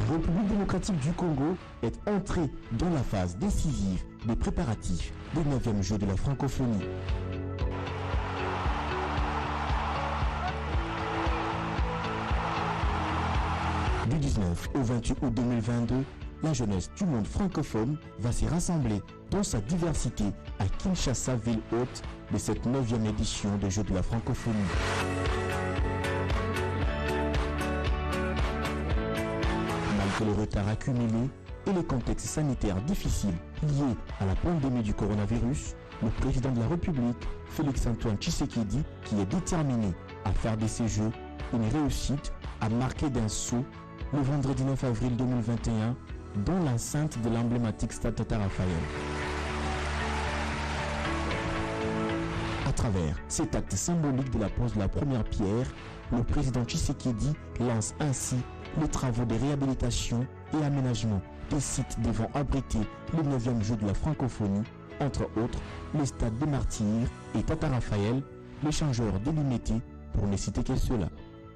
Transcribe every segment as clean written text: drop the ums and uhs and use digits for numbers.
République démocratique du Congo est entrée dans la phase décisive des préparatifs des 9e Jeux de la francophonie. Du 19 au 28 août 2022, la jeunesse du monde francophone va s'y rassembler dans sa diversité à Kinshasa, ville hôte de cette 9e édition des Jeux de la francophonie. Malgré le retard accumulé et les contextes sanitaires difficiles liés à la pandémie du coronavirus, le président de la République, Félix-Antoine Tshisekedi, qui est déterminé à faire de ces Jeux une réussite, a marqué d'un saut le vendredi 9 avril 2021 dans l'enceinte de l'emblématique Stade Tata Raphaël. À travers cet acte symbolique de la pose de la première pierre, le président Tshisekedi lance ainsi les travaux de réhabilitation et aménagement des sites devant abriter les 9e Jeux de la francophonie, entre autres les stades des Martyrs et Tata Raphaël, l'échangeur délimité pour ne citer que cela.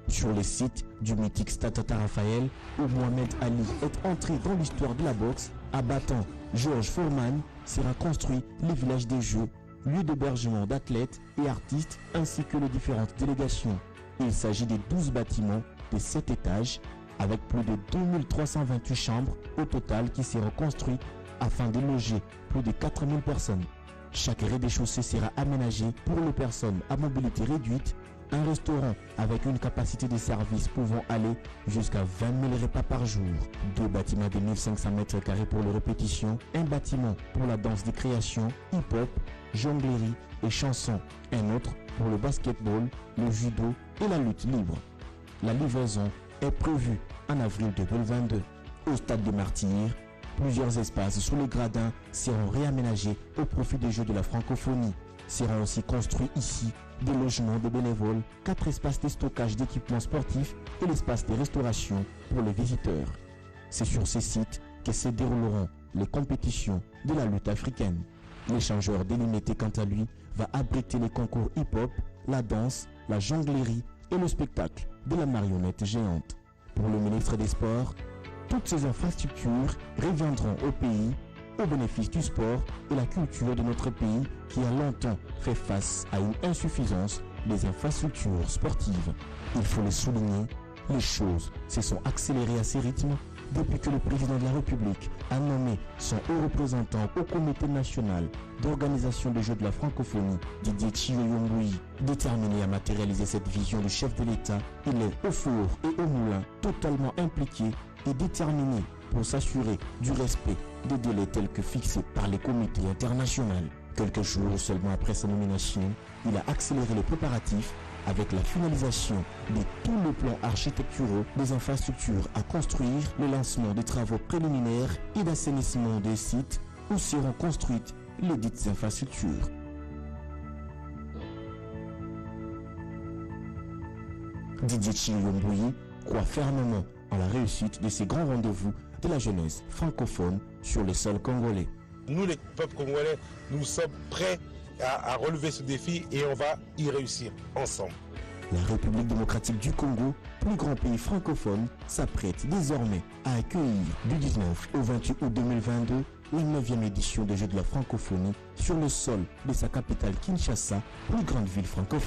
Sur les sites du mythique Stade Tata Raphaël, où Mohamed Ali est entré dans l'histoire de la boxe, abattant George Foreman, sera construit les villages des Jeux, lieu d'hébergement d'athlètes et artistes ainsi que les différentes délégations. Il s'agit de 12 bâtiments de 7 étages avec plus de 2328 chambres au total qui seront construits afin de loger plus de 4000 personnes. Chaque rez-de-chaussée sera aménagé pour les personnes à mobilité réduite, un restaurant avec une capacité de service pouvant aller jusqu'à 20 000 repas par jour, 2 bâtiments de 1500 m² pour les répétitions, un bâtiment pour la danse des créations, hip-hop, jonglerie et chansons, un autre pour le basketball, le judo et la lutte libre. La livraison est prévue en avril 2022. Au stade des Martyrs, plusieurs espaces sous les gradins seront réaménagés au profit des Jeux de la francophonie. Seront aussi construits ici des logements de bénévoles, 4 espaces de stockage d'équipements sportifs et l'espace de restauration pour les visiteurs. C'est sur ces sites que se dérouleront les compétitions de la lutte africaine. L'échangeur délimité quant à lui va abriter les concours hip-hop, la danse, la jonglerie et le spectacle de la marionnette géante. Pour le ministre des Sports, toutes ces infrastructures reviendront au pays au bénéfice du sport et la culture de notre pays qui a longtemps fait face à une insuffisance des infrastructures sportives. Il faut le souligner, les choses se sont accélérées à ce rythme depuis que le président de la République a nommé son haut représentant au Comité national d'organisation des Jeux de la francophonie, Didier Tshilombo. Déterminé à matérialiser cette vision du chef de l'État, il est au four et au moulin, totalement impliqué et déterminé pour s'assurer du respect des délais tels que fixés par les comités internationaux. Quelques jours seulement après sa nomination, il a accéléré les préparatifs avec la finalisation de tous les plans architecturaux des infrastructures à construire, le lancement des travaux préliminaires et d'assainissement des sites où seront construites les dites infrastructures. Didier Tshilombo croit fermement en la réussite de ces grands rendez-vous de la jeunesse francophone sur le sol congolais. Nous, les peuples congolais, nous sommes prêts à relever ce défi et on va y réussir ensemble. La République démocratique du Congo, plus grand pays francophone, s'apprête désormais à accueillir du 19 au 28 août 2022 la 9e édition des Jeux de la francophonie sur le sol de sa capitale Kinshasa, plus grande ville francophone.